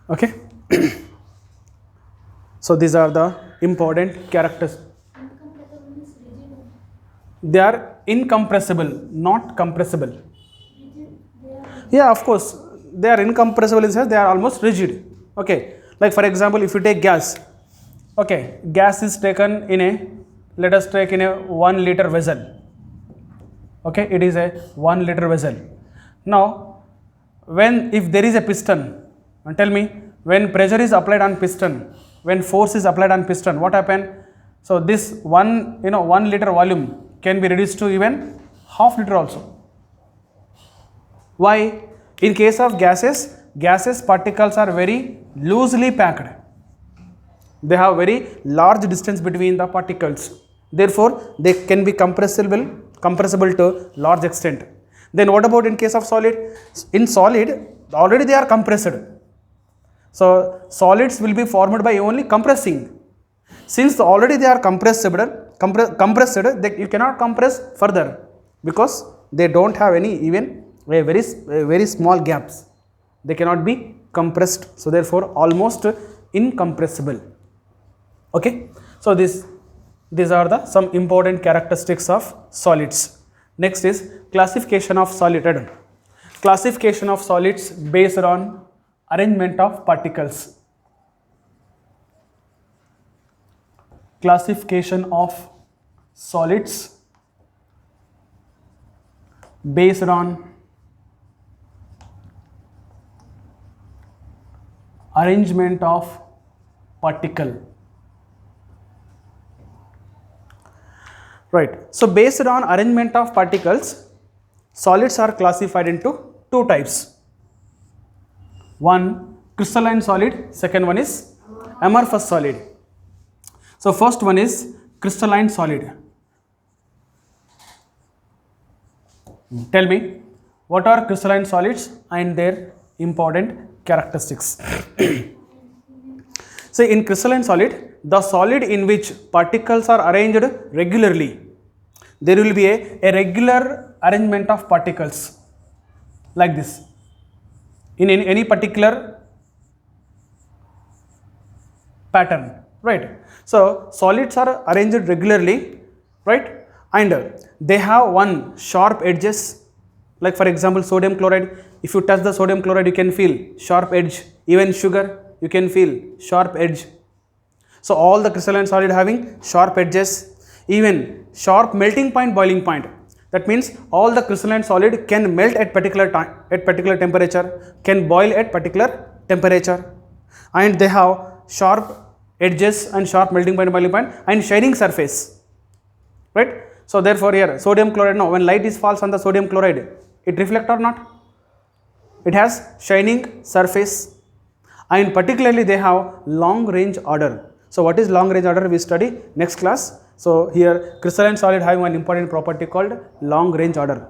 Okay. So these are the important characters. They are incompressible, not compressible. Yeah, of course, they are incompressible in the sense they are almost rigid. Okay, like for example, if you take gas, okay, gas is taken in a, let us take in a 1 liter vessel. Okay, it is a 1 liter vessel. Now, when if there is a piston, tell me, when pressure is applied on piston, when force is applied on piston, what happen? So this 1 liter volume can be reduced to even half liter also. Why? In case of gases particles are very loosely packed. They have very large distance between the particles. Therefore, they can be compressible to large extent. Then what about in case of solid? In solid, already they are compressed. So solids will be formed by only compressing. Since already they are compressed, you cannot compress further because they don't have any even a very small gaps. They cannot be compressed. So therefore, almost incompressible. Okay. So these are the some important characteristics of solids. Next is classification of solid. Classification of solids based on arrangement of particles. Classification of solids based on arrangement of particle. Right. So based on arrangement of particles, solids are classified into two types. One crystalline solid, second one is amorphous solid. So first one is crystalline solid. Tell me, what are crystalline solids and their important characteristics? So in crystalline solid, the solid in which particles are arranged regularly, there will be a regular arrangement of particles like this in any particular pattern, right? So solids are arranged regularly, right? And they have one sharp edges, like for example sodium chloride. If you touch the sodium chloride, you can feel sharp edge. Even sugar, you can feel sharp edge. So all the crystalline solid having sharp edges, even sharp melting point, boiling point. That means all the crystalline solid can melt at particular time, at particular temperature, can boil at particular temperature, and they have sharp edges and sharp melting point, boiling point, and shining surface, right? So therefore here sodium chloride, now when light is falls on the sodium chloride, it reflect or not? It has shining surface, and particularly they have long range order. So what is long range order? We study next class. So here crystalline solid having one important property called long range order.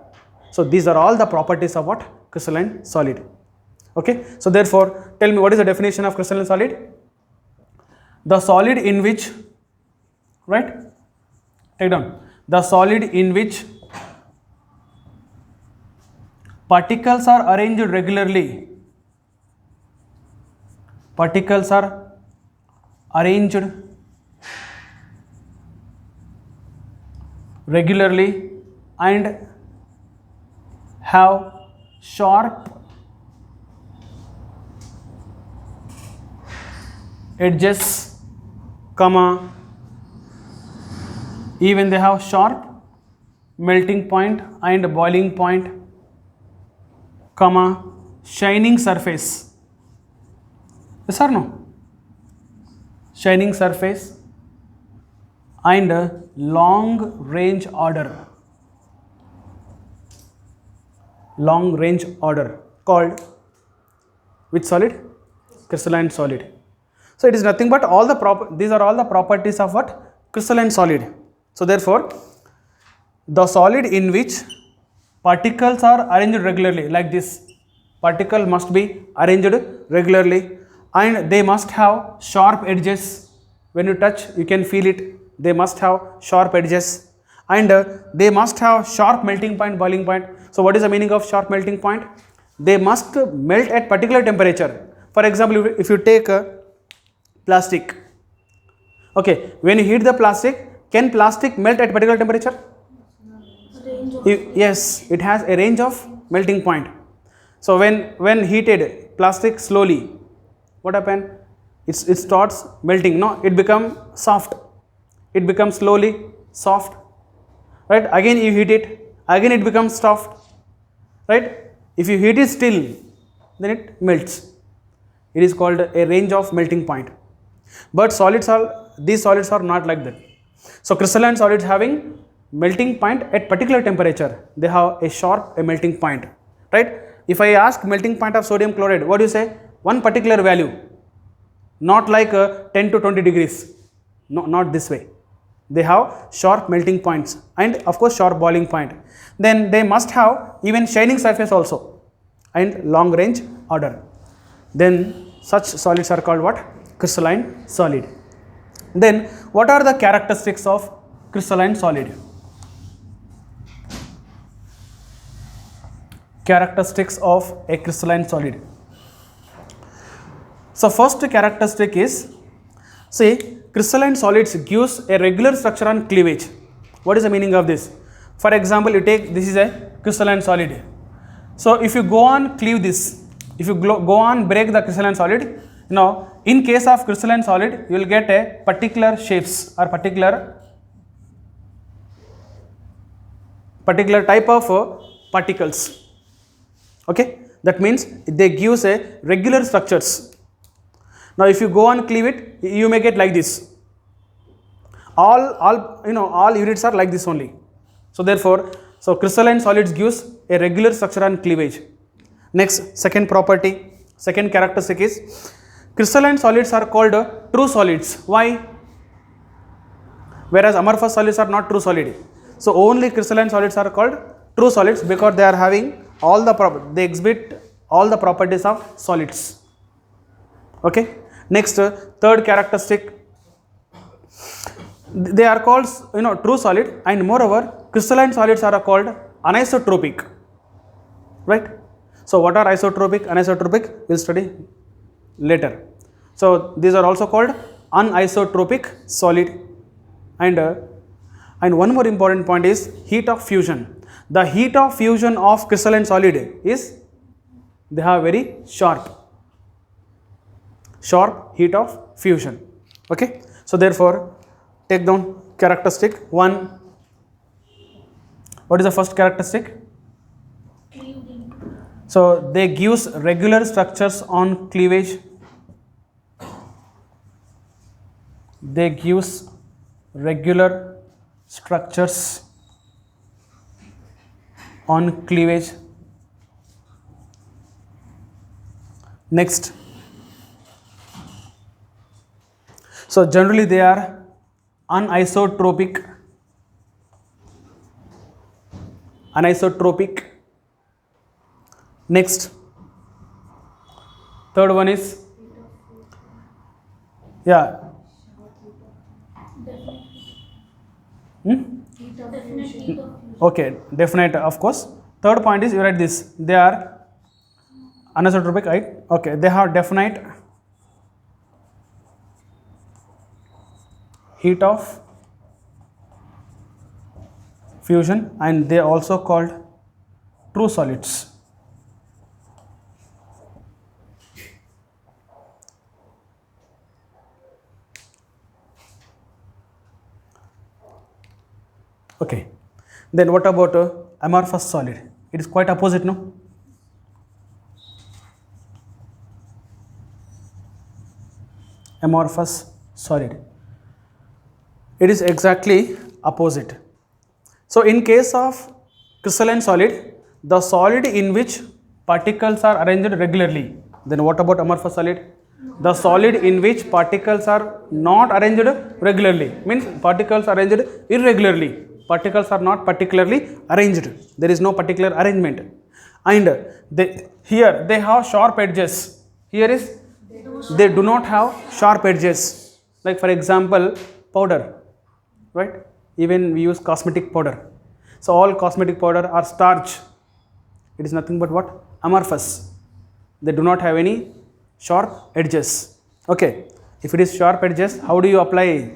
So these are all the properties of what? Crystalline solid. Okay. So therefore, tell me, what is the definition of crystalline solid? The solid in which, right? Take down. The solid in which particles are arranged regularly. Particles are arranged regularly and have sharp edges, comma, even they have sharp melting point and boiling point, comma, shining surface. Yes or no? Shining surface and long range order. Long range order called which solid? Crystalline solid. So it is nothing but all the these are all the properties of what? Crystalline solid. So therefore, the solid in which particles are arranged regularly, like this, particle must be arranged regularly and they must have sharp edges. When you touch, you can feel it. They must have sharp edges and they must have sharp melting point, boiling point. So what is the meaning of sharp melting point? They must melt at particular temperature. For example, if you take a plastic, okay, when you heat the plastic, can plastic melt at particular temperature? Yes, it has a range of melting point. So when heated plastic slowly, what happen? It starts melting. No, it become soft. It becomes slowly soft. Right? Again you heat it. Again it becomes soft. Right? If you heat it still, then it melts. It is called a range of melting point. But these solids are not like that. So crystalline solids having melting point at particular temperature, they have a sharp melting point, right? If I ask melting point of sodium chloride, what do you say? One particular value, not like 10 to 20 degrees, no, not this way. They have sharp melting points and of course sharp boiling point. Then they must have even shining surface also and long range order. Then such solids are called what? Crystalline solid. Then what are the characteristics of crystalline solid? Characteristics of a crystalline solid. So first characteristic is, see, crystalline solids gives a regular structure on cleavage. What is the meaning of this? For example, you take, this is a crystalline solid. So if you go on cleave this, if you go on break the crystalline solid, in case of crystalline solid, you will get a particular shapes or particular type of particles. Okay, that means they gives a regular structures. Now if you go on cleave it, you may get like this. All units are like this only. So therefore, crystalline solids gives a regular structure on cleavage. Next, second characteristic is, crystalline solids are called true solids. Why? Whereas amorphous solids are not true solid. So only crystalline solids are called true solids because they are having they exhibit all the properties of solids. Okay. Next, third characteristic, they are called true solid, and moreover crystalline solids are called anisotropic. Right? So what are isotropic, anisotropic? We'll study later. So these are also called anisotropic solid. And one more important point is heat of fusion. The heat of fusion of crystalline solid is, they have very sharp heat of fusion. Okay. So therefore, take down characteristic 1. What is the first characteristic? So they gives regular structures on cleavage. They gives regular structures on cleavage. Next, so generally they are anisotropic. Next, third one is, yeah. Okay, definite, of course. Third point is, you write this, they are anisotropic, right? Okay, they have definite heat of fusion, and they are also called true solids. Okay, then what about amorphous solid? It is quite opposite, no? Amorphous solid, it is exactly opposite. So in case of crystalline solid, the solid in which particles are arranged regularly. Then what about amorphous solid? The solid in which particles are not arranged regularly, means particles are arranged irregularly. Particles are not particularly arranged. There is no particular arrangement. And here they have sharp edges. Here is, they do not have sharp edges. Like for example, powder, right? Even we use cosmetic powder. So all cosmetic powder are starch. It is nothing but what? Amorphous. They do not have any sharp edges. Okay, if it is sharp edges, how do you apply?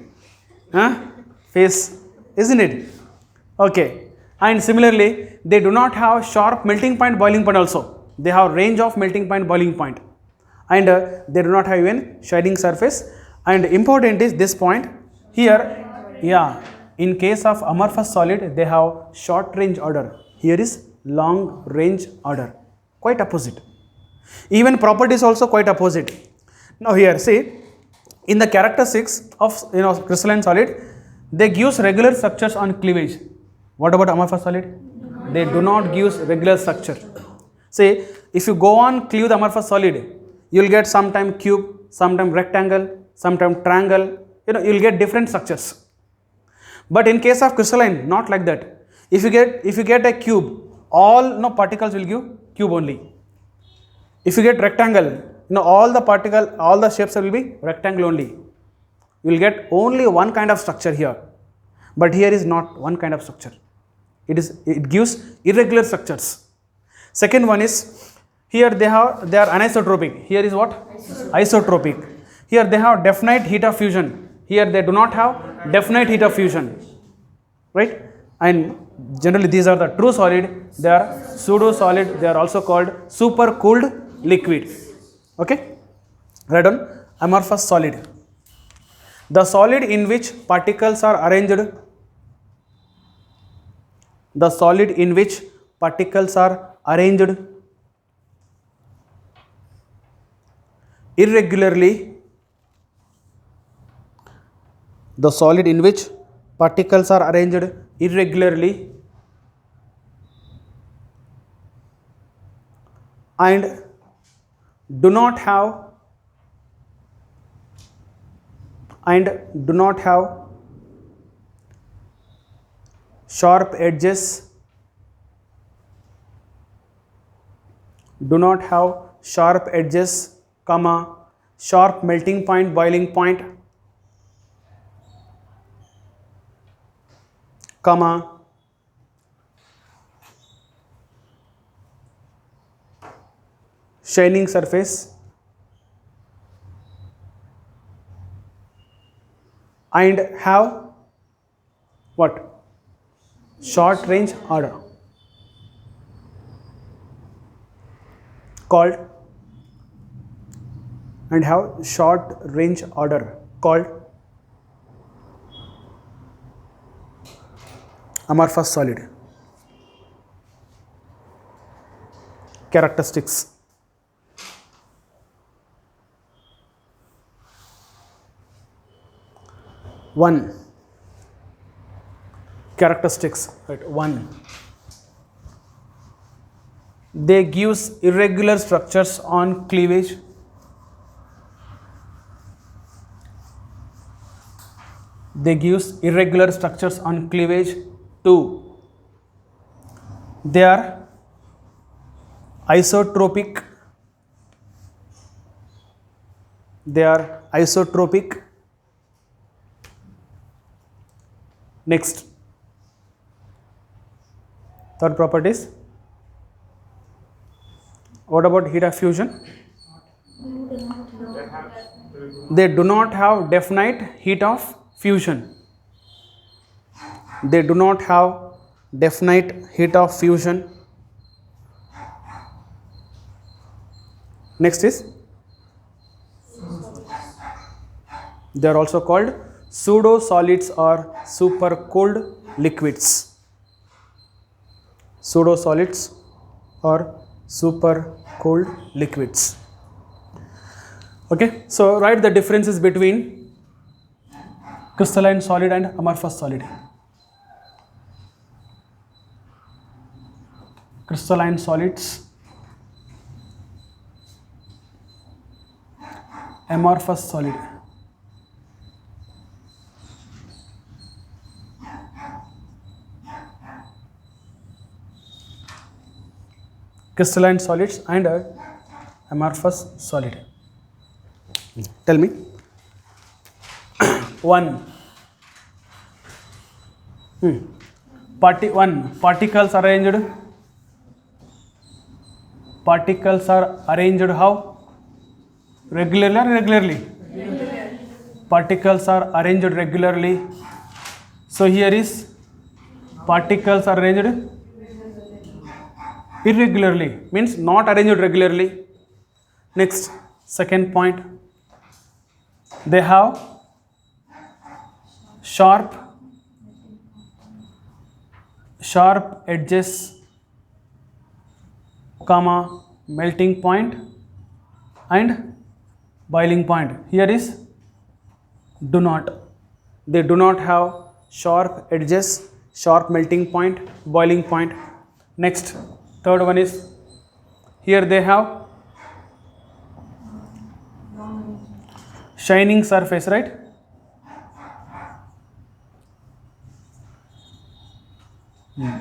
Face, isn't it? Okay, and similarly, they do not have sharp melting point, boiling point also. They have range of melting point, boiling point, and they do not have even shining surface. And important is this point here. Yeah, in case of amorphous solid, they have short range order. Here is long range order. Quite opposite. Even properties also quite opposite. Now here, see, in the characteristics of crystalline solid, they gives regular structures on cleavage. What about amorphous solid? They do not give regular structure. See, if you go on cleave the amorphous solid, you will get sometime cube, sometime rectangle, sometime triangle. You will get different structures. But in case of crystalline, not like that. If you get a cube, all particles will give cube only. If you get rectangle, all the shapes will be rectangle only. You will get only one kind of structure here. But here is not one kind of structure. It gives irregular structures. Second one is, here they are anisotropic. Here is what? Isotropic. Here they have definite heat of fusion. Here they do not have definite heat of fusion. Right? And generally these are the true solid. They are pseudo solid. They are also called supercooled liquid. Okay? Right on. Amorphous solid. The solid in which particles are arranged. The solid in which particles are arranged irregularly. The solid in which particles are arranged irregularly and do not have sharp edges, comma, sharp melting point, boiling point, comma, shining surface, and have what? Short range order, called, and have short range order called amorphous solid. Characteristics. One. Characteristics. Right. One. They gives irregular structures on cleavage. They gives irregular structures on cleavage. Two. They are isotropic. Next, third property is, what about heat of fusion? They do not have definite heat of fusion. They do not have definite heat of fusion. Next is, they are also called pseudo solids or supercooled liquids. Pseudo solids or supercooled liquids. Okay, so write the differences between crystalline solid and amorphous solid. Crystalline solids, amorphous solid. Crystalline solids and amorphous solid. Tell me. One. Particles arranged. Particles are arranged how? Regularly or irregularly? Particles are arranged regularly. So here is particles are arranged irregularly, means not arranged regularly. Next, second point, they have sharp edges, comma, melting point and boiling point. Here is do not. They do not have sharp edges, sharp melting point, boiling point. Next, third one is here they have shining surface, right?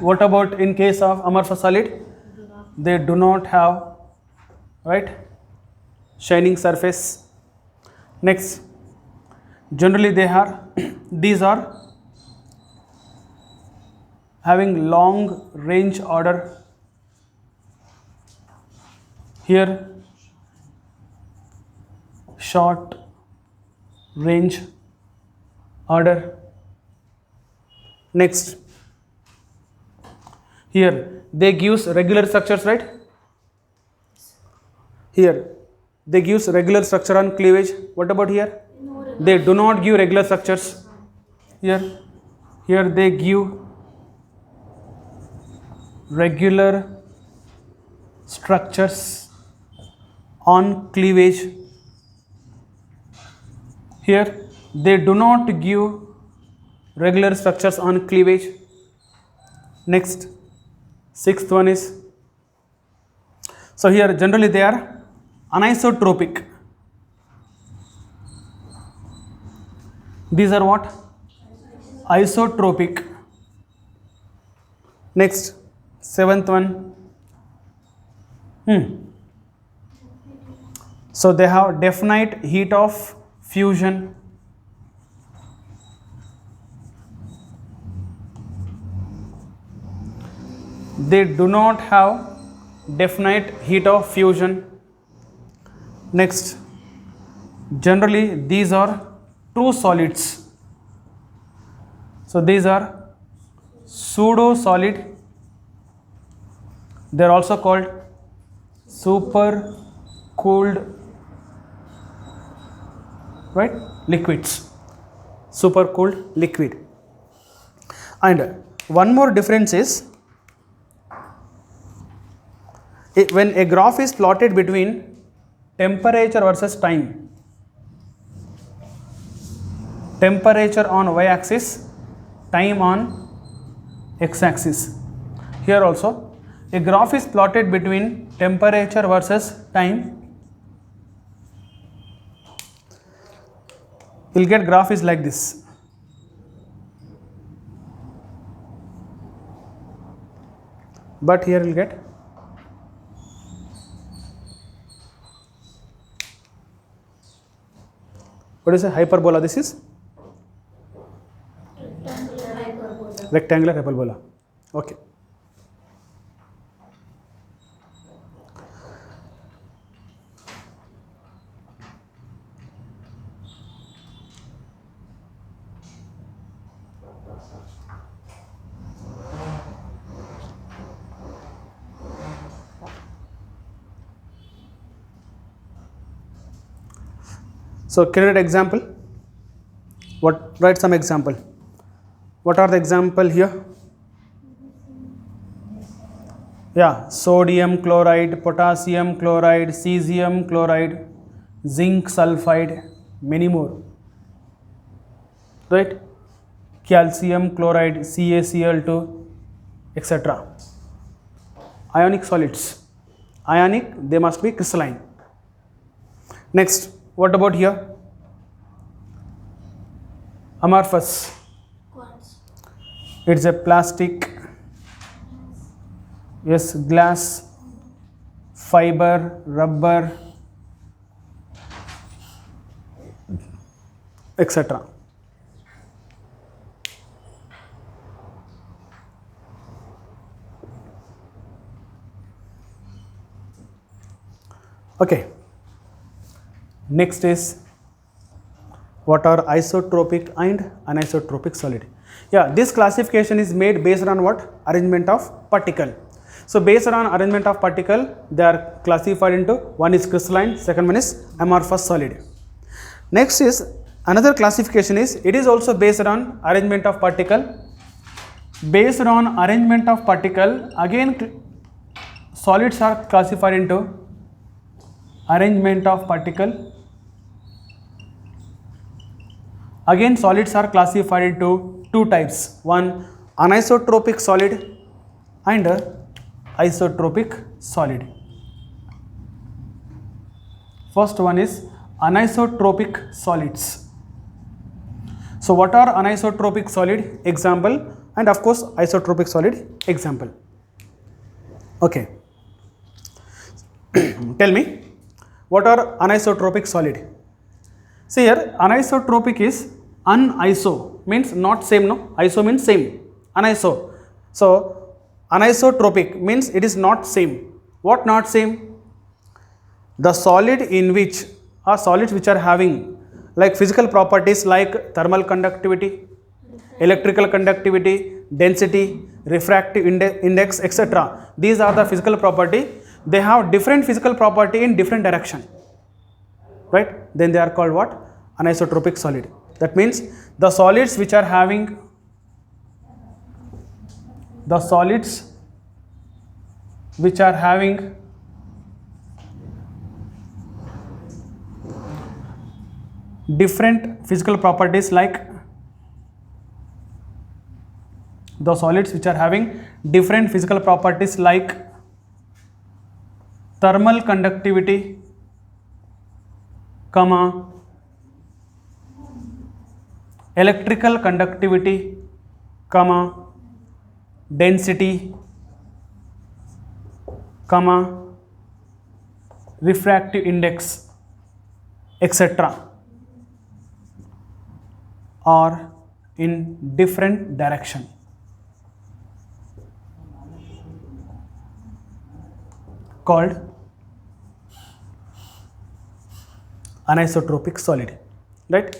What about in case of amorphous solid? They do not have, right, shining surface. Next, generally they are these are having long range order. Here short range order. Next, here they gives regular structures, right? Here they gives regular structure on cleavage. What about here? They do not give regular structures. Here they give regular structures on cleavage. Here they do not give regular structures on cleavage. Next, sixth one is, so here generally they are anisotropic. These are what? Isotropic. Next, seventh one. So they have definite heat of fusion. They do not have definite heat of fusion. Next, generally these are true solids. So these are pseudo solid. They are also called super cooled, right, liquids. Super cooled liquid. And one more difference is, when a graph is plotted between temperature versus time, temperature on y-axis, time on x-axis. Here also a graph is plotted between temperature versus time. You'll get graph is like this. But here you'll get what is a hyperbola? This is rectangular hyperbola. Okay. So can you write example? Write some example. What are the example here? Yeah, sodium chloride, potassium chloride, cesium chloride, zinc sulfide, many more. Right? Calcium chloride, CaCl2, etc. Ionic solids. Ionic, they must be crystalline. Next, what about here? Amorphous. It's a plastic, yes, glass, fiber, rubber, etc. Okay. Next is what are isotropic and anisotropic solid. Yeah, this classification is made based on what? Arrangement of particle. So based on arrangement of particle, they are classified into one is crystalline, second one is amorphous solid. Next is another classification is it is also based on arrangement of particle. Based on arrangement of particle, again solids are classified into arrangement of particle. Again solids are classified into two types, one anisotropic solid and isotropic solid. First one is anisotropic solids. So what are anisotropic solid? Example, and of course isotropic solid example. Okay. Tell me, what are anisotropic solid? See here, anisotropic is uniso means not same, no? Iso means same. Aniso. So anisotropic means it is not same. What not same? The solid in which are solids which are having like physical properties like thermal conductivity, electrical conductivity, density, refractive index, etc. These are the physical property. They have different physical property in different direction, right? Then they are called what? Anisotropic solid. That means the solids which are having different physical properties like thermal conductivity, electrical conductivity, density, refractive index, etc. are in different direction. Called anisotropic solid, right?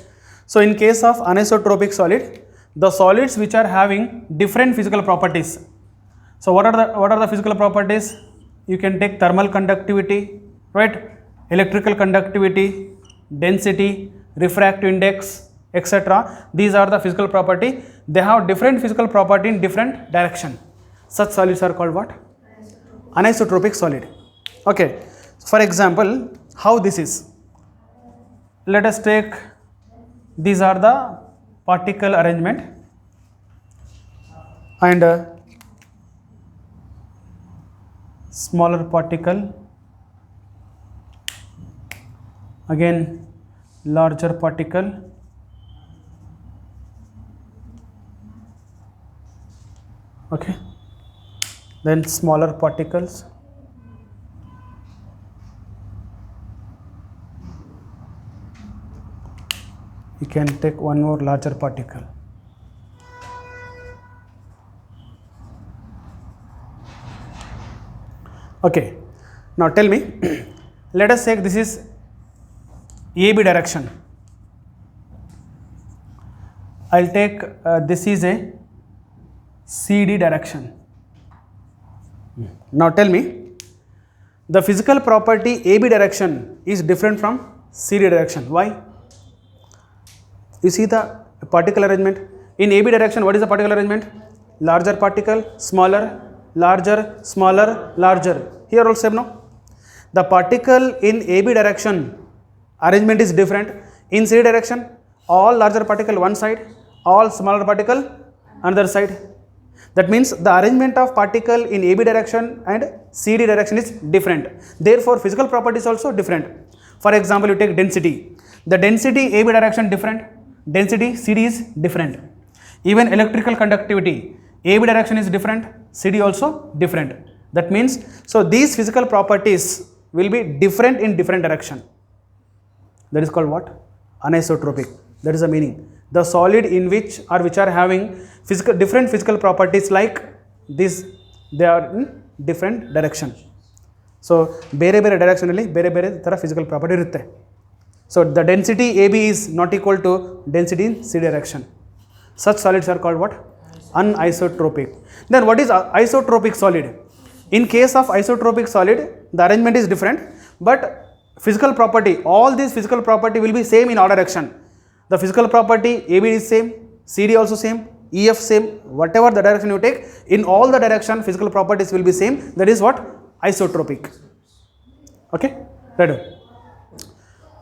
So in case of anisotropic solid, the solids which are having different physical properties. So what are the physical properties? You can take thermal conductivity, right? Electrical conductivity, density, refractive index, etc. These are the physical property. They have different physical property in different direction. Such solids are called what? Anisotropic solid. Okay. For example, how this is? Let us take, these are the particle arrangement, and smaller particle, again larger particle, okay, then smaller particles, you can take one more larger particle. Okay, now tell me, let us say this is AB direction. I'll take this is a CD direction. Now tell me, the physical property AB direction is different from CD direction. Why? You see the particle arrangement. In AB direction, what is the particle arrangement? Larger particle, smaller, larger, smaller, larger. Here also, no? The particle in AB direction arrangement is different. In CD direction, all larger particle one side, all smaller particle another side. That means the arrangement of particle in AB direction and CD direction is different. Therefore, physical property is also different. For example, you take density. The density AB direction different, density CD is different. Even electrical conductivity, AB direction is different, CD also different. That means, so these physical properties will be different in different direction. That is called what? Anisotropic. That is the meaning. The solid in which are having different physical properties like this, they are in different direction. So ಬೇರೆ ಬೇರೆ direction ಅಲ್ಲಿ ಬೇರೆ ಬೇರೆ ತರ physical property ಇರುತ್ತೆ. So the density AB is not equal to density in C direction. Such solids are called what? Anisotropic. Then what is isotropic solid? In case of isotropic solid, the arrangement is different, but physical property, all these physical property will be same in all direction. The physical property AB is same, CD also same, EF same, whatever the direction you take, in all the direction physical properties will be same. That is what? Isotropic. Okay,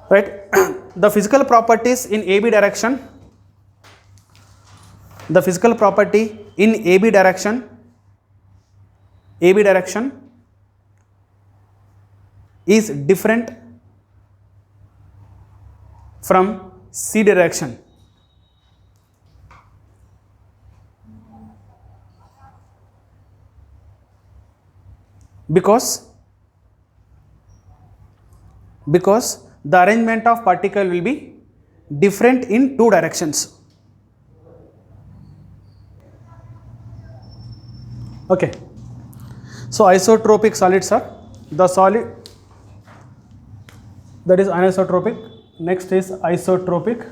right? The physical properties in AB direction, the physical property in AB direction is different from C direction. Because the arrangement of particle will be different in two directions. Okay. So isotropic solids are the solid that is anisotropic. Next is isotropic.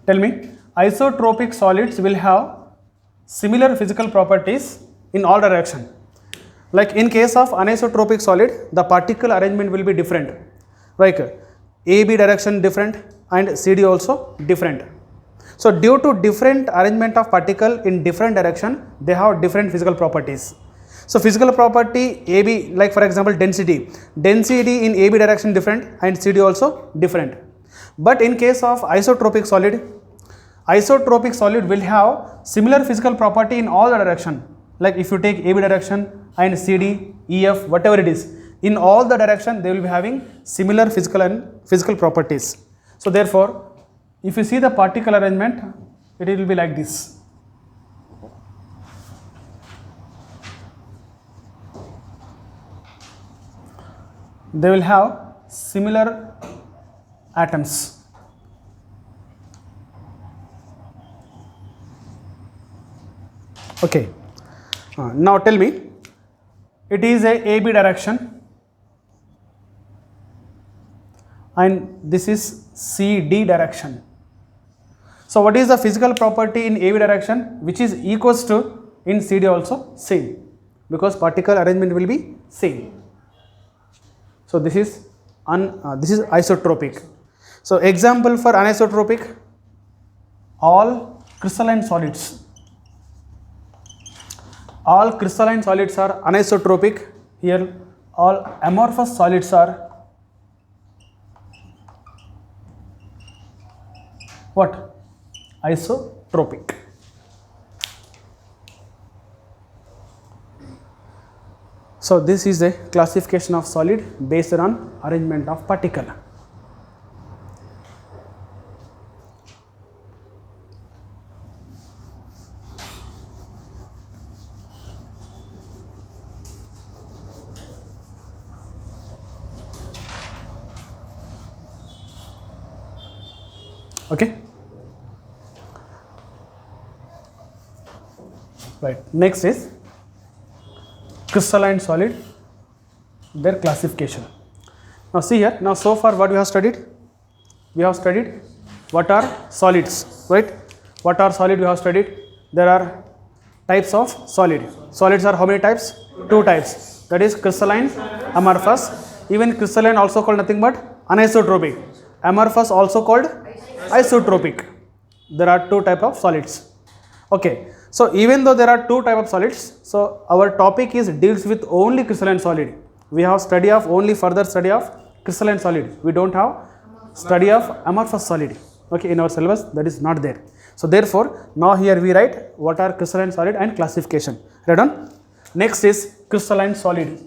Tell me, isotropic solids will have similar physical properties in all direction. Like in case of anisotropic solid, the particle arrangement will be different. Like AB direction different and CD also different. So due to different arrangement of particle in different direction, they have different physical properties. So physical property AB, like for example density in AB direction different and CD also different. But in case of isotropic solid will have similar physical property in all the direction. Like if you take AB direction and CD, EF, whatever it is, in all the direction they will be having similar physical properties. So therefore, if you see the particle arrangement, it will be like this. They will have similar atoms. Okay. Now tell me, it is a AB direction and this is CD direction. So what is the physical property in AB direction which is equals to in CD also? Same, because particle arrangement will be same. So this is isotropic. So example for anisotropic, all crystalline solids. All crystalline solids are anisotropic. Here all amorphous solids are what? Isotropic. So this is a classification of solid based on arrangement of particle. Okay. Right. Next is crystalline solid, their classification. Now see here, now so far what we have studied? We have studied what are solids, right? What are solid we have studied? There are types of solid. Solids are how many types? Two types. That is crystalline, amorphous. Even crystalline also called nothing but anisotropic. Amorphous also called isotropic. There are two types of solids. Okay. So even though there are two types of solids, so our topic is deals with only crystalline solid. We have study of only further study of crystalline solid. We don't have study of amorphous solid. Okay, in our syllabus that is not there. So therefore, now here we write what are crystalline solid and classification. Read on. Next is crystalline solid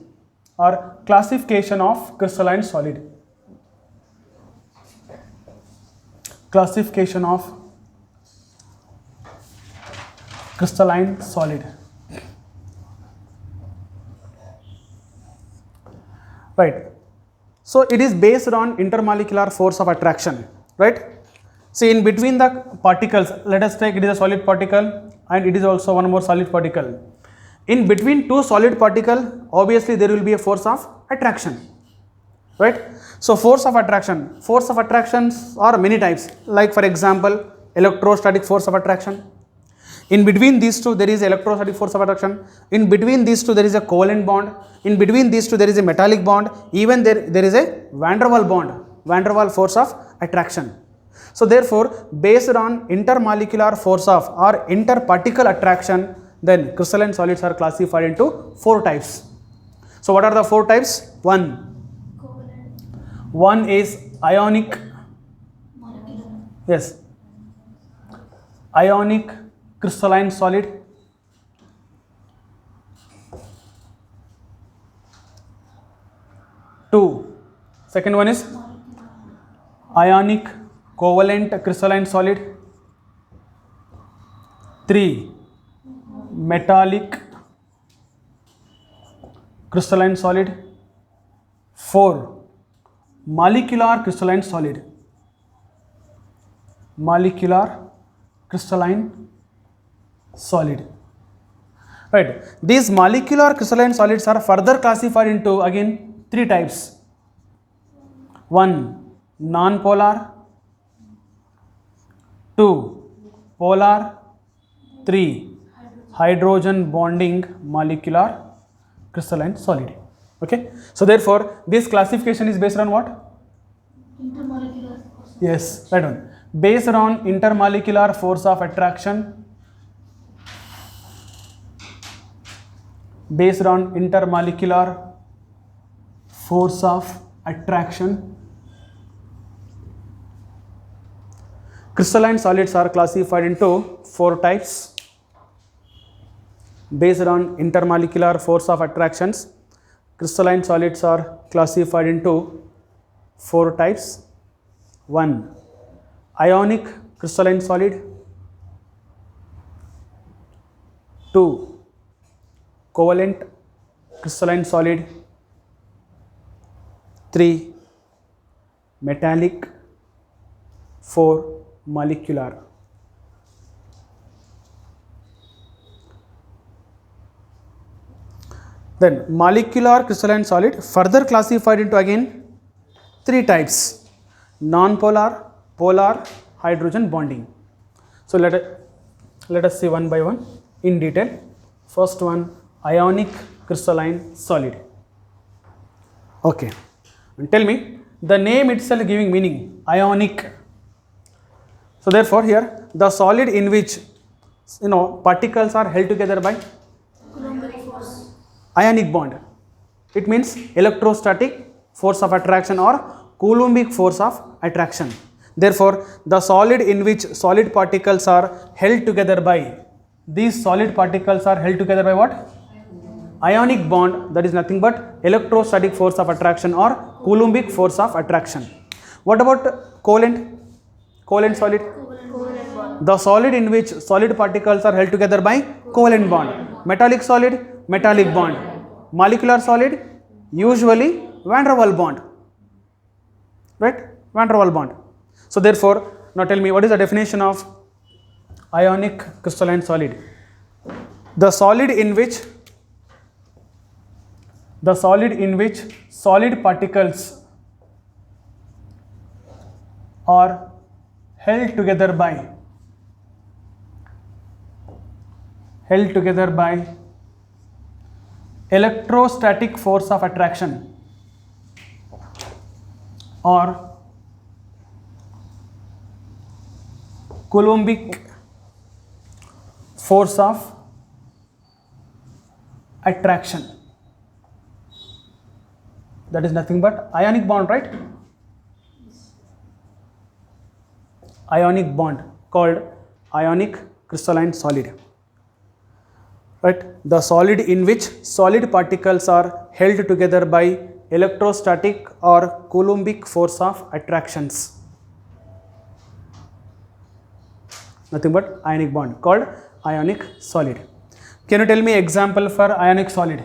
or classification of crystalline solid. Classification of crystalline solid. Right. So it is based on intermolecular force of attraction, right? See, in between the particles, let us take it is a solid particle and it is also one more solid particle. In between two solid particles, obviously there will be a force of attraction. right? So force of attractions are many types, like for example electrostatic force of attraction. In between these two there is electrostatic force of attraction, in between these two there is a covalent bond, in between these two there is a metallic bond, even there is a van der Waals bond, van der Waals force of attraction. So therefore based on intermolecular force of or interparticle attraction, then crystalline solids are classified into 4 types. So what are the 4 types? One is ionic, yes, ionic crystalline solid. Two, second one is ionic covalent crystalline solid. 3, metallic crystalline solid. 4, molecular crystalline solid. Molecular crystalline solid. Right. These molecular crystalline solids are further classified into again 3 types. 1, non-polar. 2, polar. 3, hydrogen bonding molecular crystalline solid. Okay. So therefore this classification is based on what? Intermolecular force. Yes, right one. Based on intermolecular force of attraction. Based on intermolecular force of attraction, crystalline solids are classified into 4 types. Based on intermolecular force of attractions, crystalline solids are classified into 4 types. 1, ionic crystalline solid. 2, covalent crystalline solid. 3, metallic. 4, molecular. Then molecular crystalline solid further classified into again 3 types: non-polar, polar, hydrogen bonding. So let us see one by one in detail. First one, ionic crystalline solid. Okay, and tell me, the name itself giving meaning, ionic. So therefore here the solid in which particles are held together by Coulombic force. ionic bond. It means electrostatic force of attraction or Coulombic force of attraction. Therefore the solid in which solid particles are held together by, these solid particles are held together by what? Ionic bond, that is nothing but electrostatic force of attraction or Coulombic force of attraction. What about covalent solid? Covalent bond. The solid in which solid particles are held together by covalent bond. Metallic solid, metallic bond. Molecular solid, usually van der Waals bond. Right? Van der Waals bond. So therefore, now tell me, what is the definition of ionic crystalline solid? The solid in which solid particles are held together by electrostatic force of attraction or Coulombic force of attraction. That is nothing but ionic bond, right? Ionic bond called ionic crystalline solid. Right? The solid in which solid particles are held together by electrostatic or Coulombic force of attractions. Nothing but ionic bond called ionic solid. Can you tell me example for ionic solid?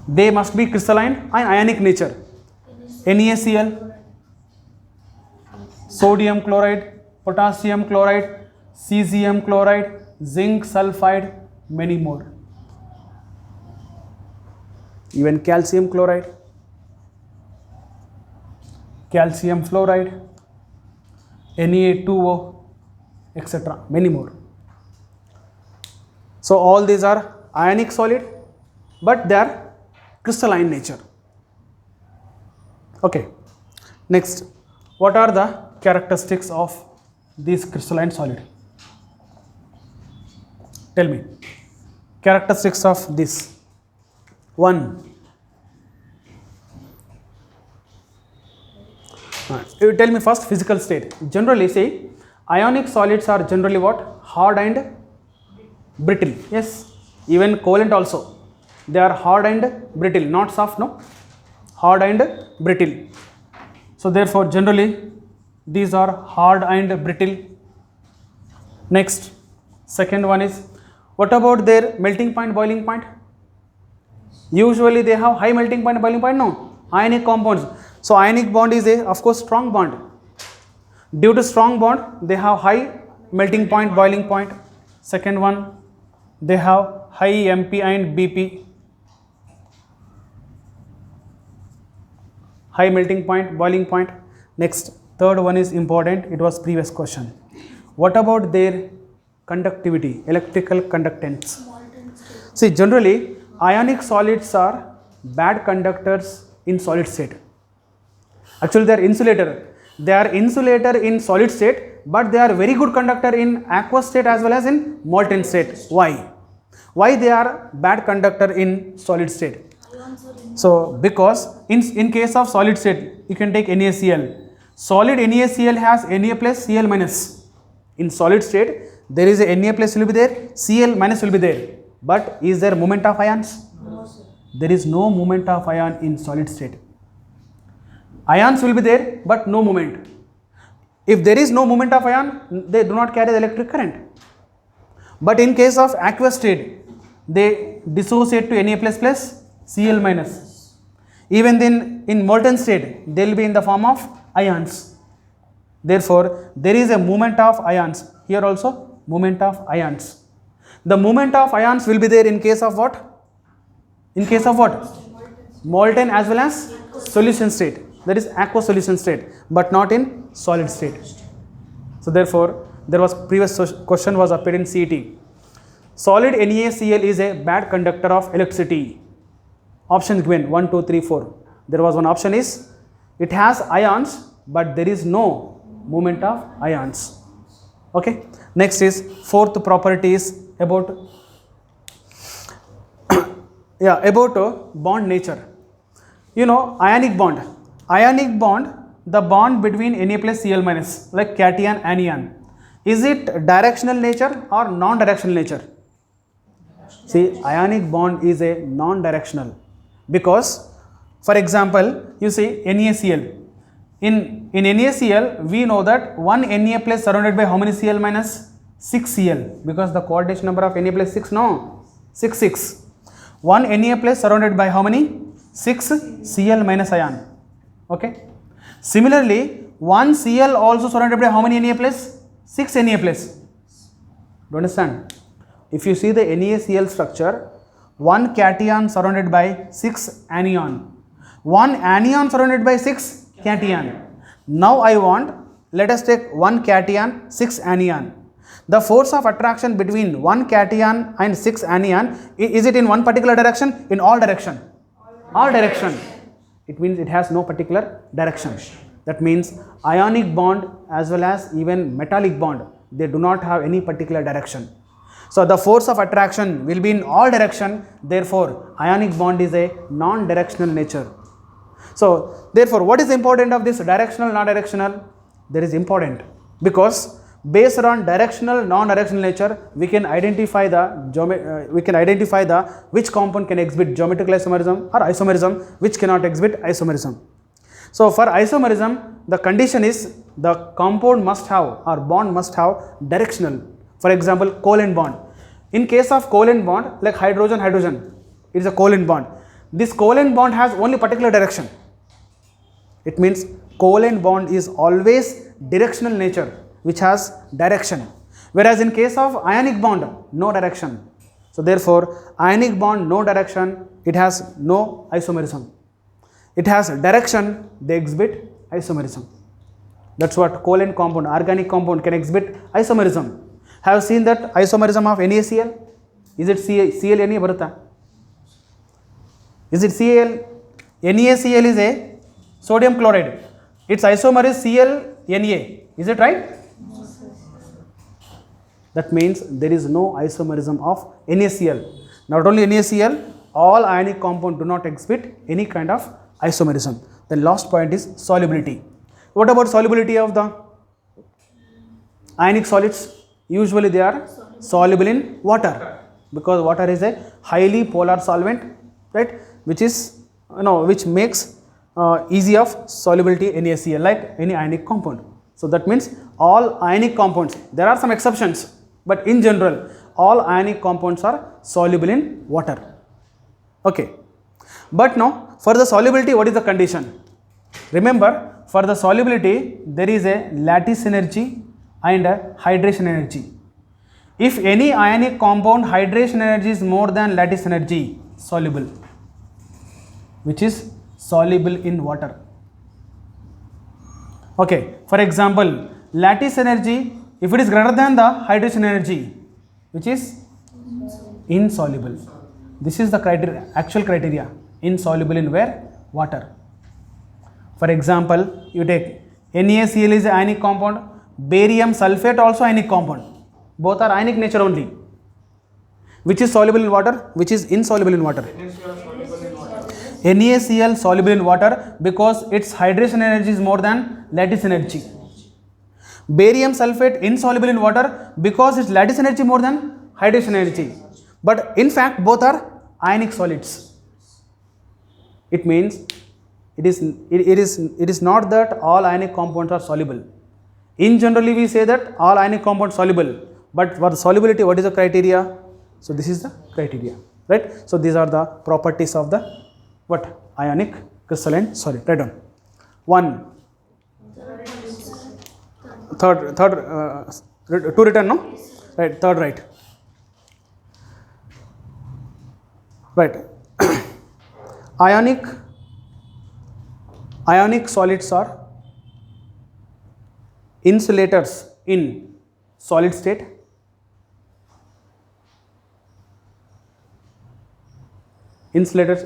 They must be crystalline and ionic nature. NaCl, sodium chloride, potassium chloride, cesium chloride, zinc sulfide, many more. Even calcium chloride. calcium fluoride, Na2O, etc. Many more. So all these are ionic solid, but they are crystalline nature. Okay. Next, what are the characteristics of this crystalline solid? Tell me. Characteristics of this. 1. You tell me first physical state. Generally, say ionic solids are generally what? Hard and brittle. Yes. Even covalent also. They are hard and brittle, not soft, no. Hard and brittle. So therefore, generally these are hard and brittle. Next, second one is, what about their melting point, boiling point? Usually they have high melting point, boiling point, no. Ionic compounds. So ionic bond is a, of course, strong bond. Due to strong bond, they have high melting point, boiling point. Second one, they have high MP and BP. High melting point, boiling point. Next, third one is important. It was previous question. What about their conductivity, electrical conductance? Molten state. See, generally ionic solids are bad conductors in solid state. Actually, they are insulator. They are insulator in solid state, but they are very good conductor in aqueous state as well as in molten state. Why? Why they are bad conductor in solid state? Ions are in So, because in case of solid state, you can take NaCl. Solid NaCl has Na plus Cl minus. In solid state, there is a Na plus will be there, Cl minus will be there. But is there movement of ions? no, sir. There is no movement of ion in solid state. Ions will be there, but no movement. If there is no movement of ion, they do not carry the electric current. But in case of aqueous state, they dissociate to Na plus plus Cl minus. Even then in molten state, they will be in the form of ions. Therefore, there is a movement of ions. Here also movement of ions. The movement of ions will be there in case of what? In case of what? Molten as well as solution state. That is aqueous solution state, but not in solid state. So therefore, there was previous question was appeared in CET. Solid NaCl is a bad conductor of electricity. Options given 1, 2, 3, 4. There was one option is it has ions, but there is no movement of ions. Okay. Next is fourth property is about about bond nature. You know, ionic bond. Ionic bond, the bond between Na plus Cl minus, like cation, anion. Is it directional nature or non-directional nature? See, ionic bond is a non-directional because, for example, you see NaCl. In NaCl, we know that one Na plus surrounded by how many Cl minus? 6 Cl, because the coordination number of Na plus 6, no? 6, 6. One Na plus surrounded by how many? 6 Cl minus ion. Okay. Similarly, one Cl also surrounded by how many Na plus? 6 Na plus. Do you understand? If you see the NaCl structure, one cation surrounded by 6 anion. One anion surrounded by 6 cation. Now I want, let us take one cation, 6 anion. The force of attraction between one cation and 6 anion, is it in one particular direction? In all direction? All direction. It means it has no particular direction. That means ionic bond as well as even metallic bond, they do not have any particular direction. So the force of attraction will be in all direction. Therefore, ionic bond is a non-directional nature. So therefore, what is important of this directional, non-directional? There is important because based on directional, non-directional nature, we can identify the which compound can exhibit geometrical isomerism or isomerism, which cannot exhibit isomerism. So for isomerism, the condition is the compound must have or bond must have directional. For example, covalent bond. In case of covalent bond, like hydrogen, it is a covalent bond. This covalent bond has only particular direction. It means covalent bond is always directional nature, which has direction. Whereas in case of ionic bond, no direction. So therefore, ionic bond, no direction, it has no isomerism. It has direction, they exhibit isomerism. That's what covalent compound, organic compound can exhibit isomerism. Have seen that isomerism of NaCl? Is it Cl Na baruta? Is it Cl? NaCl is a sodium chloride. Its isomer is Cl Na. Is it right? That means there is no isomerism of NaCl. Not only NaCl, all ionic compounds do not exhibit any kind of isomerism. The last point is solubility. What about solubility of the ionic solids? Usually they are soluble in water, because water is a highly polar solvent, right? Which is, which makes easy of solubility NaCl like any ionic compound. So that means all ionic compounds, there are some exceptions, but in general all ionic compounds are soluble in water. Okay, but now for the solubility, what is the condition? Remember, for the solubility there is a lattice energy and a hydration energy. If any ionic compound hydration energy is more than lattice energy, soluble, which is soluble in water. Okay, for example, lattice energy, if it is greater than the hydration energy, which is insoluble. This is the criteria, actual criteria, insoluble in where? Water. For example, you take NaCl is an ionic compound, barium sulfate also ionic compound. Both are ionic nature only. Which is soluble in water? Which is insoluble in water? NaCl soluble in water because its hydration energy is more than lattice energy. Barium sulfate insoluble in water because its lattice energy more than hydration energy. But in fact both are ionic solids. It means it is not that all ionic compounds are soluble. In generally we say that all ionic compounds soluble, but for the solubility, what is the criteria? So this is the criteria, right? So these are the properties of the what? Ionic crystalline solid. Write down. One. Third, two written, no? Right, third right. Right. Ionic solids are insulators in solid state, insulators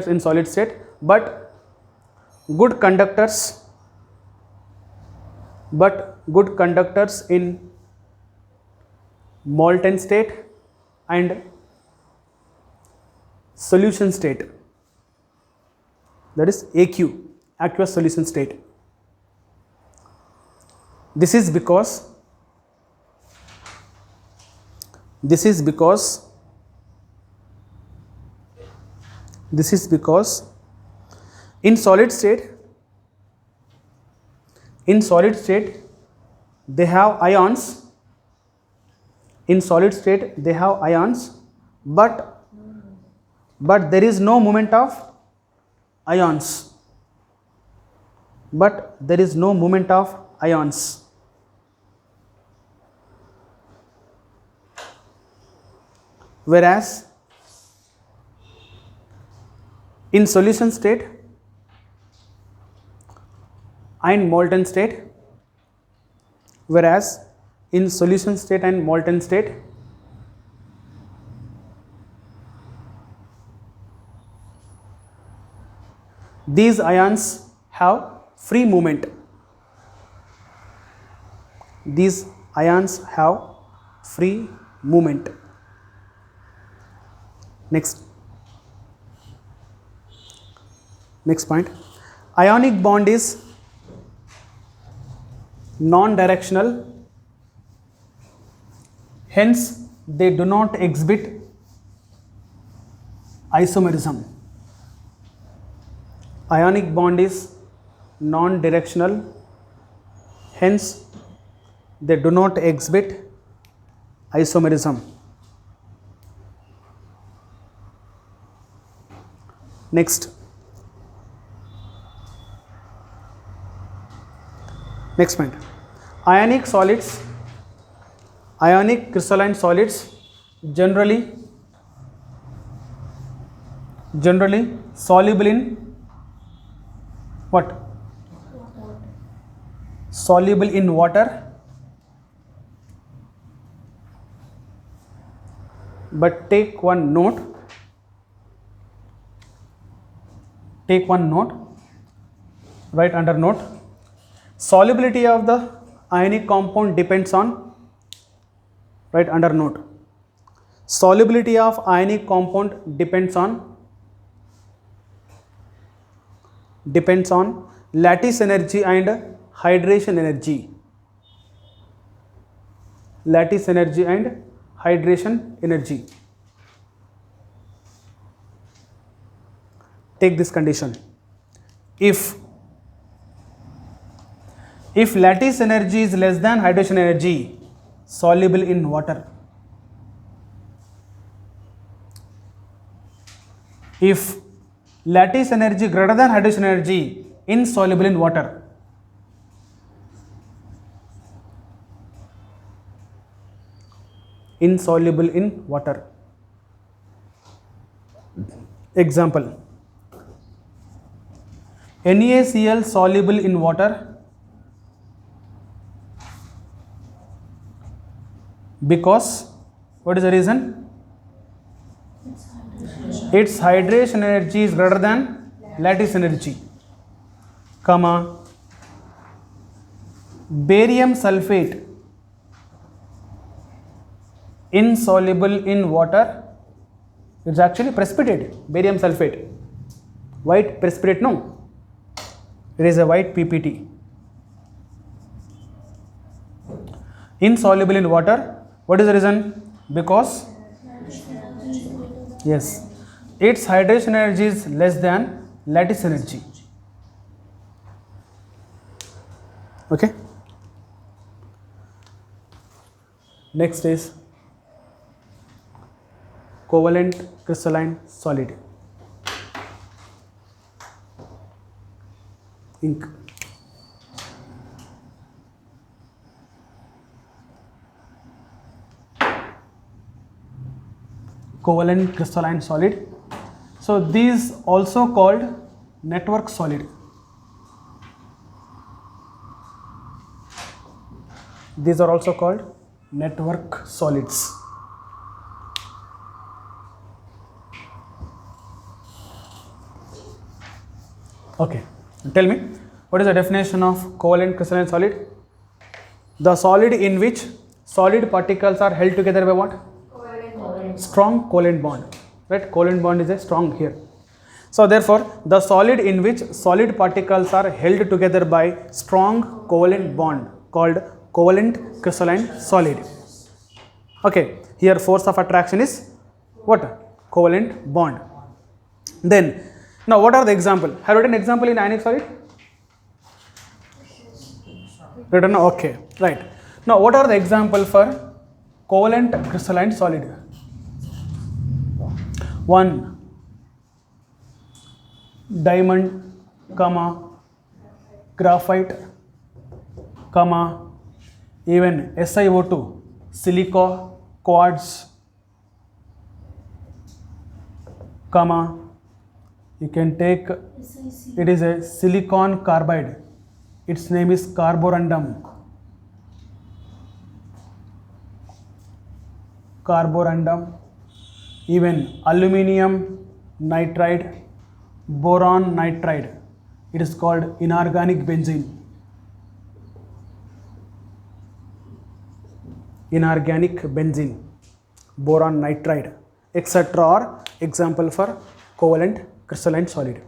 in solid state, but good conductors in molten state and solution state, that is AQ, aqueous solution state. This is because in solid state they have ions. In solid state they have ions, but there is no movement of ions. Whereas in solution state and molten state, these ions have free movement. Next point. Ionic bond is non-directional, hence they do not exhibit isomerism. Ionic bond is non-directional, hence they do not exhibit isomerism. Next point. Ionic crystalline solids generally soluble in what? soluble in water, but take one note, write under note, solubility of the ionic compound depends on, write under note, solubility of ionic compound depends on lattice energy and hydration energy. Lattice energy and hydration energy. Take this condition. If lattice energy is less than hydration energy, soluble in water. If lattice energy greater than hydration energy, insoluble in water. Insoluble in water. Example, NaCl soluble in water because, what is the reason? Its hydration energy is greater than lattice energy, comma, barium sulfate insoluble in water. It's actually precipitate, barium sulfate, white precipitate, no, it is a white PPT. Insoluble in water, what is the reason? Because, yes, its hydration energy is less than lattice energy. Okay. Next is covalent crystalline solid. Ink. Covalent crystalline solid. So these also called network solid. These are also called network solids. Okay, tell me, what is the definition of covalent crystalline solid? The solid in which solid particles are held together by what? Strong covalent bond, right? Covalent bond is a strong here. So therefore, the solid in which solid particles are held together by strong covalent bond called covalent crystalline solid. Okay, here force of attraction is what? Covalent bond. Then, now what are the example? Have you written example in ionic solid? Written, okay, right. Now what are the example for covalent crystalline solid? One, diamond, comma, graphite, comma, even SiO2, silica, quartz, comma, you can take, it is a silicon carbide, its name is carborundum, even aluminium nitride, boron nitride, it is called inorganic benzene. Inorganic benzene, boron nitride, etc. are example for covalent crystalline solid.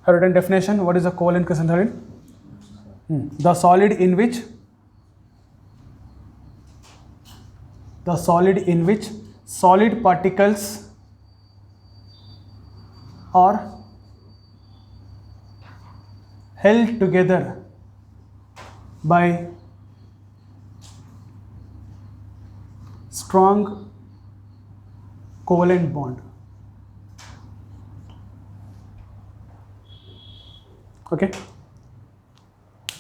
Have written definition. What is a covalent crystalline solid? The solid in which solid particles are held together by strong covalent bond. Okay,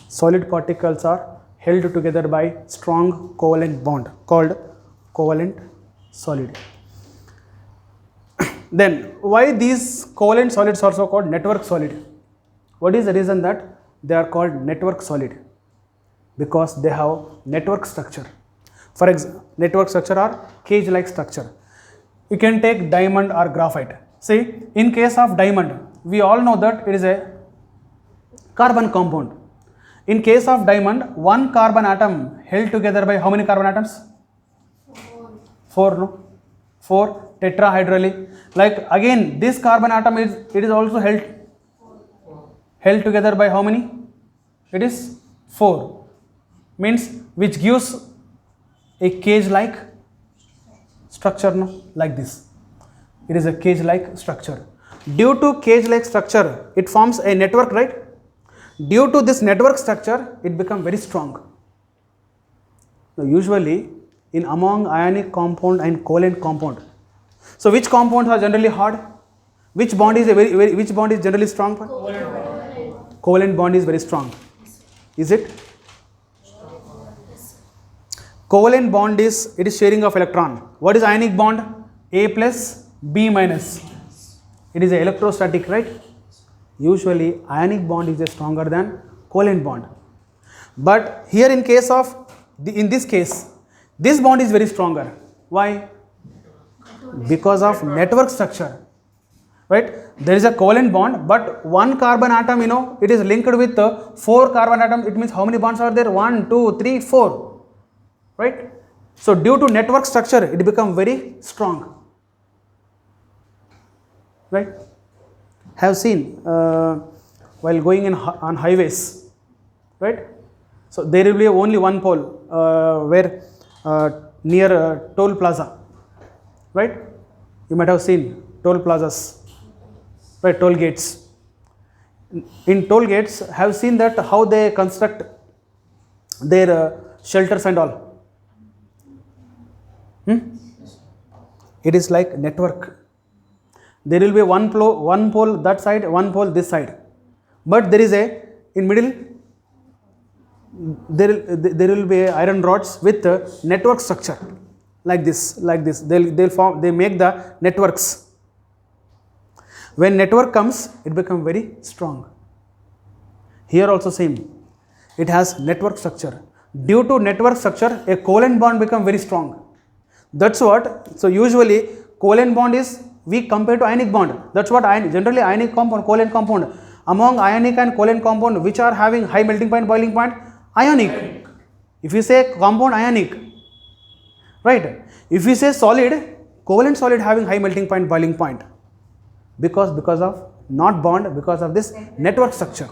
solid particles are held together by strong covalent bond called covalent solid. Then why these covalent solids are also called network solid? What is the reason that they are called network solid? Because they have network structure. For example, network structure or cage-like structure. You can take diamond or graphite. See, in case of diamond, we all know that it is a carbon compound. In case of diamond, one carbon atom held together by how many carbon atoms? 4, no? 4 tetrahedrally. Like again, this carbon atom is also held together by how many? It is 4. Means which gives a cage-like structure, no? Like this. It is a cage-like structure. Due to cage-like structure, it forms a network, right? Due to this network structure, it becomes very strong. Now, usually, in among ionic compound and covalent compound, so which compounds are generally hard? Which bond is which bond is generally strong? Covalent bond is very strong. Is it? Covalent bond is sharing of electron. What is ionic bond? A plus B minus. It is electrostatic, right? Usually ionic bond is stronger than covalent bond. But here in case of in this case, this bond is very stronger. Why? Because of network structure, right? There is a covalent bond, but one carbon atom, it is linked with 4 carbon atoms. It means how many bonds are there? 1, 2, 3, 4, right? So due to network structure, it becomes very strong, right? Have seen while going on highways, right? So there will be only one pole where near toll plaza, right? You might have seen toll plazas, right? Toll gates. In toll gates, have seen that how they construct their shelters and all. It is like network. There will be one pole that side, one pole this side, but there is in middle. There will be iron rods with network structure like this. They make the networks. When network comes, it becomes very strong. Here also same. It has network structure. Due to network structure, a covalent bond becomes very strong. That's what. So usually covalent bond is weak compared to ionic bond. That's what generally ionic compound, covalent compound. Among ionic and covalent compound, which are having high melting point, boiling point? Ionic. If you say compound, ionic, right? If you say solid, covalent solid having high melting point, boiling point, because of not bond, because of this network structure,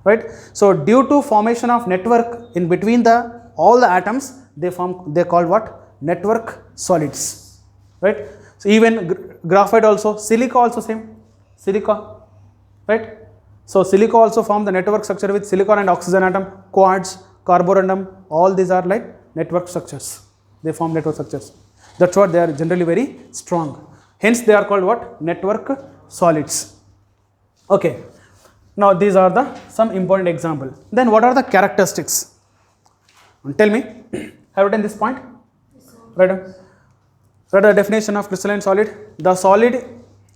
right? So due to formation of network in between all the atoms, they call what? Network solids, right? So even graphite also, silica also same, silica, right? So silica also form the network structure with silicon and oxygen atom, quartz, carborundum, all these are like network structures. They form network structures. That's what they are generally very strong. Hence they are called what? Network solids. Okay. Now these are some important example. Then what are the characteristics? Tell me. Have you written this point? Write the definition of crystalline solid. The solid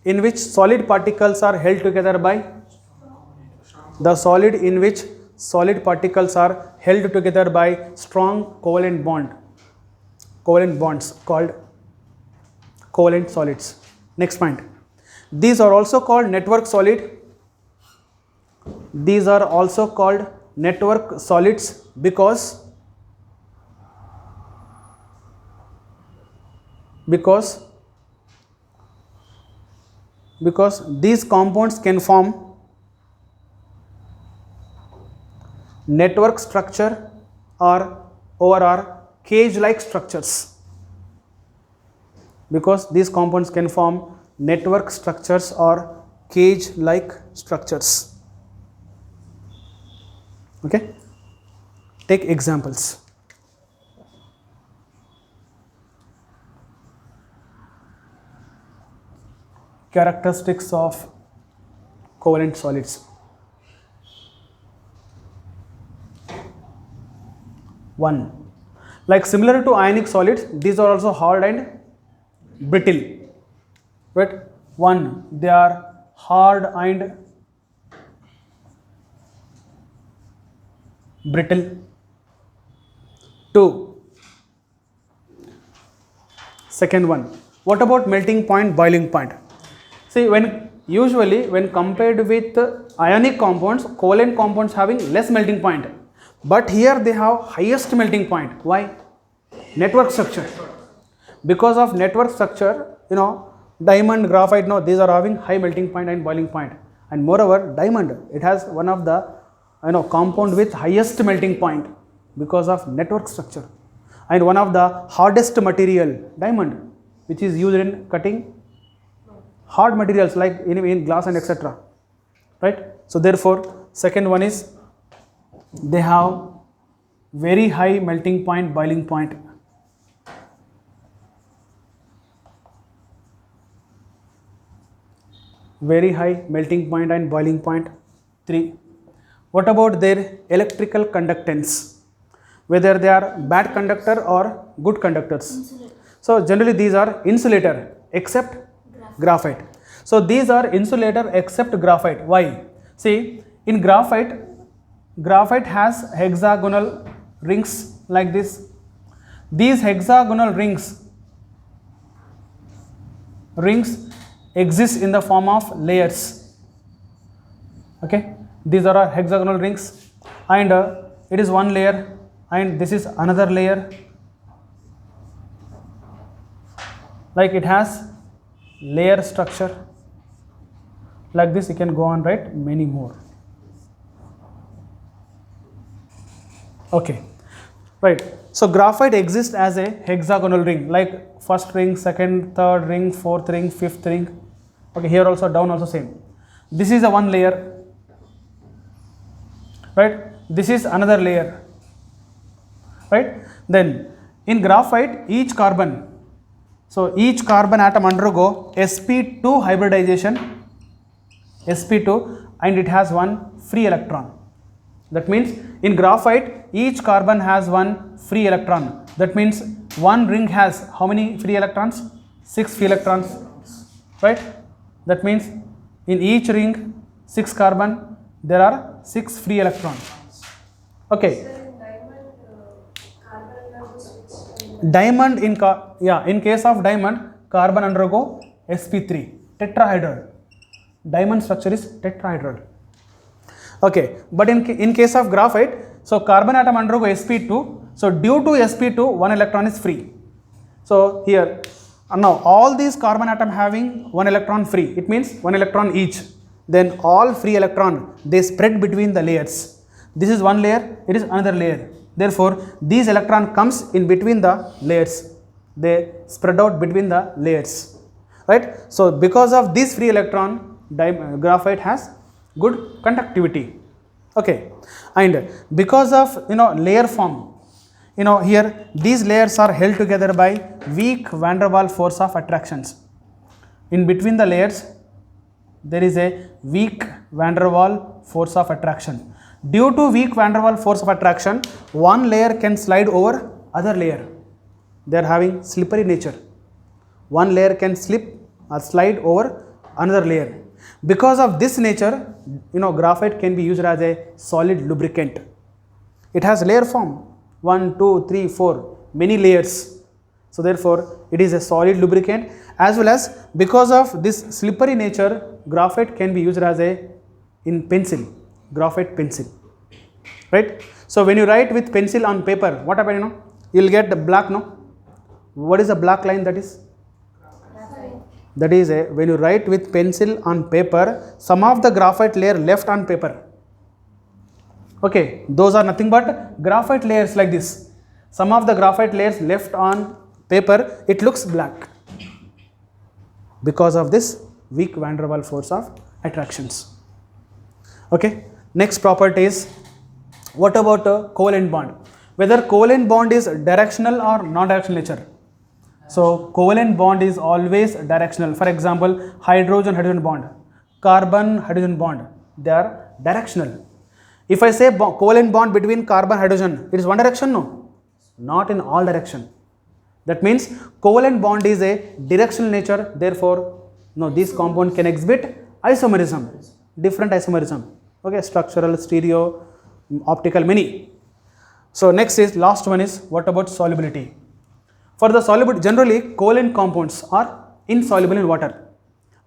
in which solid particles are held together by strong covalent bonds called covalent solids. Next point. These are also called network solid. These are also called network solids because these compounds can form network structure or cage-like structures. Because these compounds can form network structures or cage-like structures. Okay? Take examples. Characteristics of covalent solids. 1. Like similar to ionic solids, these are also hard and brittle. Right? 1. They are hard and brittle. 2. Second one. What about melting point, boiling point? See, usually when compared with ionic compounds, covalent compounds having less melting point, but here they have highest melting point. Why? Network structure. Because of network structure, diamond, graphite, these are having high melting point and boiling point. And moreover, diamond, it has one of the compound with highest melting point because of network structure. And one of the hardest material, diamond, which is used in cutting hard materials like in glass and etc. Right? So therefore, second one is they have very high melting point, boiling point. Very high melting point and boiling point. 3. What about their electrical conductance? Whether they are bad conductor or good conductors. Insulator. So generally these are insulator except graphite. So these are insulator except graphite. Why? See, in graphite has hexagonal rings like this. These hexagonal rings exist in the form of layers. Okay, these are our hexagonal rings, and it is one layer, and this is another layer. Like it has layer structure. Like this, you can go on, right? Many more. Okay, right. So graphite exists as a hexagonal ring, like first ring, second, third ring, fourth ring, fifth ring. Okay, here also down also same. This is a one layer, right? This is another layer, right? Then in graphite, each carbon atom undergo sp2 hybridization, sp2, and it has one free electron. That means in graphite, each carbon has one free electron. That means one ring has how many free electrons? 6 free electrons, right? That means in each ring, 6 carbon, there are 6 free electrons. Okay. Diamond in case of diamond, carbon undergo sp3, tetrahedral. Diamond structure is tetrahedral. Okay, but in case of graphite, so carbon atom undergo sp2. So due to sp2, one electron is free. So here, now all these carbon atom having one electron free. It means one electron each. Then all free electron, they spread between the layers. This is one layer, it is another layer. Therefore, these electron comes in between the layers. They spread out between the layers, right? So because of this free electron, graphite has good conductivity. Okay, and because of layer form, here these layers are held together by weak van der Waals force of attractions. In between the layers, there is a weak van der Waals force of attraction. Due to weak van der Waals force of attraction, one layer can slide over other layer. They are having slippery nature. One layer can slip or slide over another layer. Because of this nature, graphite can be used as a solid lubricant. It has layer form, 1, 2, 3, 4, many layers. So therefore, it is a solid lubricant, as well as because of this slippery nature, graphite can be used as in pencil, graphite pencil, right? So when you write with pencil on paper, what happens? You will get the black, no? What is the black line that is? That is when you write with pencil on paper, some of the graphite layer left on paper. Okay, those are nothing but graphite layers like this. Some of the graphite layers left on paper, it looks black because of this weak van der Waals force of attractions. Okay, next property is, what about a covalent bond? Whether covalent bond is directional or non-directional nature. So covalent bond is always directional. For example, hydrogen-hydrogen bond, carbon-hydrogen bond, they are directional. If I say covalent bond between carbon-hydrogen, it is one direction? No, not in all direction. That means covalent bond is a directional nature. Therefore, this compound can exhibit isomerism, different isomerism. Okay, structural, stereo, optical, many. So next is last one is what about solubility? For the solubility, generally covalent compounds are insoluble in water,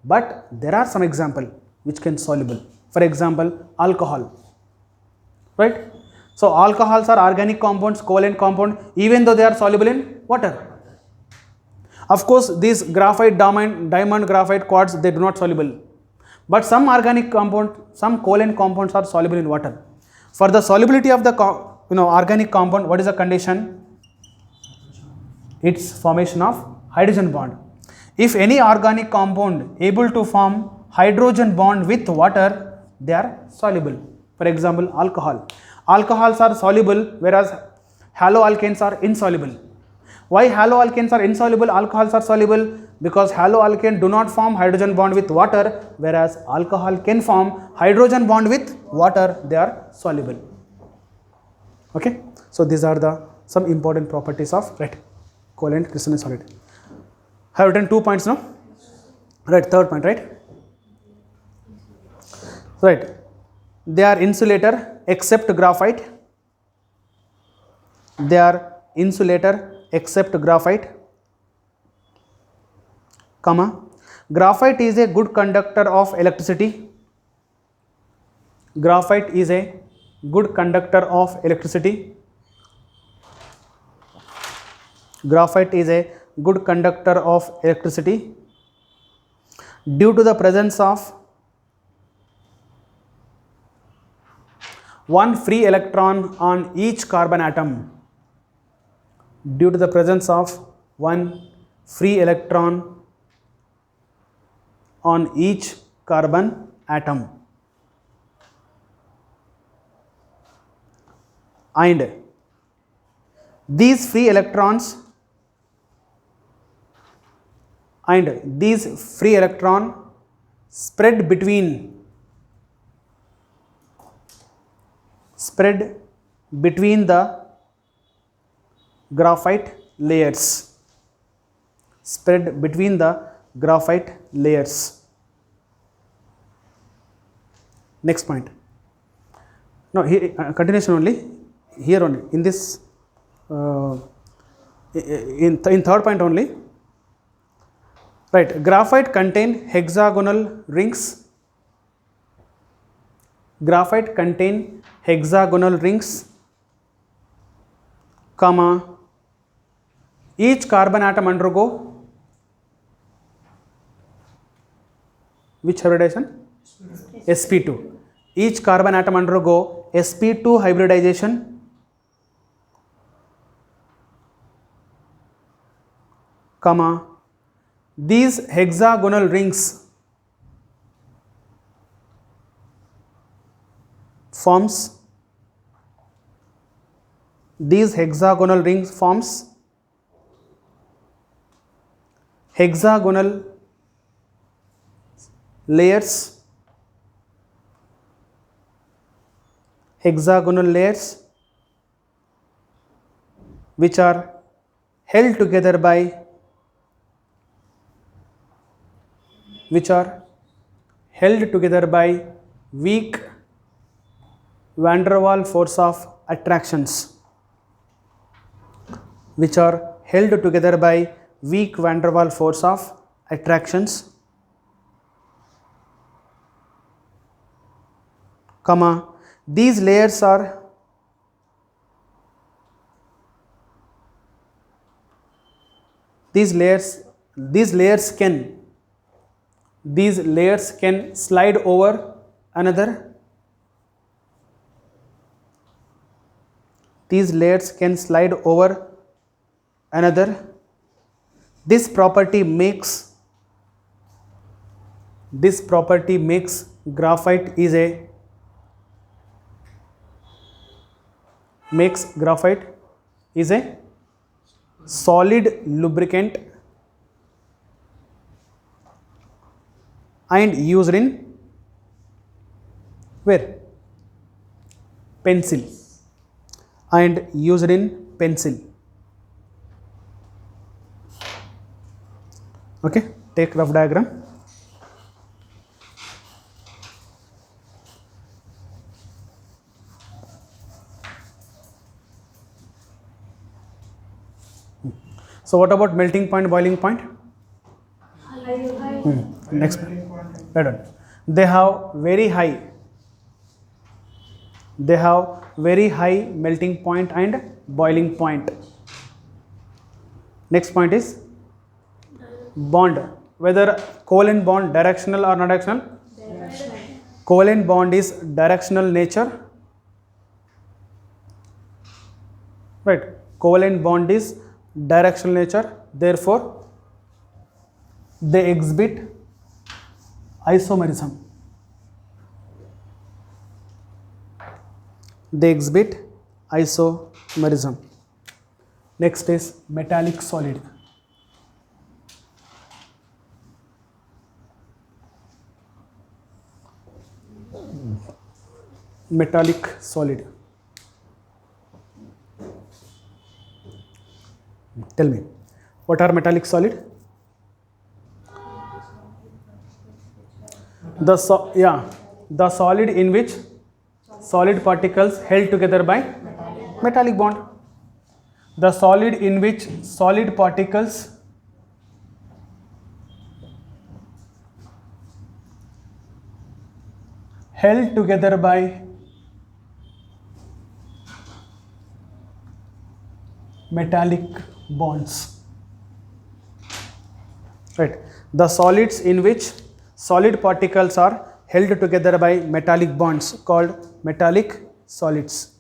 but there are some example which can soluble. For example, alcohol, right? So alcohols are organic compounds, covalent compound, even though they are soluble in water. Of course, these graphite, diamond, graphite, quartz, they do not soluble. But some organic compound, some covalent compounds are soluble in water. For the solubility of the organic compound, what is the condition? Its formation of hydrogen bond. If any organic compound able to form hydrogen bond with water, they are soluble. For example, alcohol. Alcohols are soluble, whereas haloalkanes are insoluble. Why haloalkanes are insoluble, alcohols are soluble? Because haloalkane do not form hydrogen bond with water, whereas alcohol can form hydrogen bond with water, they are soluble. Okay, so these are the some important properties of covalent crystalline solid. I have written 2 points now. Right, third point, right? Right. They are insulator except graphite. They are insulator except graphite, comma. Graphite is a good conductor of electricity. Graphite is a good conductor of electricity. Graphite is a good conductor of electricity due to the presence of one free electron on each carbon atom. Due to the presence of one free electron on each carbon atom. And these free electrons spread between the graphite layers. Spread between the graphite layers. Next point. No, here continuation only. Here only in this in third point only. Right, graphite contain hexagonal rings. Graphite contain hexagonal rings, comma. Each carbon atom undergo which hybridization? sp2. Each carbon atom undergo sp2 hybridization, comma. These hexagonal rings forms hexagonal layers which are held together by weak van der Waals force of attractions. Which are held together by weak van der Waals force of attractions, comma. These layers can slide over another. These layers can slide over another. This property makes graphite is a solid lubricant and used in where? Pencil. And used in pencil. Okay, take rough diagram. So what about melting point, boiling point? High. Next, right on. They have very high. They have very high melting point and boiling point. Next point is bond. Whether covalent bond directional or non directional? Direction. Covalent bond is directional nature. Right. Covalent bond is directional nature. Therefore, they exhibit isomerism. They exhibit isomerism. Next is metallic solid. Metallic solid. Tell me, what are metallic solid? The solid in which solid particles held together by metallic bond. The solid in which solid particles held together by metallic bonds. Right. The solids in which solid particles are held together by metallic bonds called metallic solids.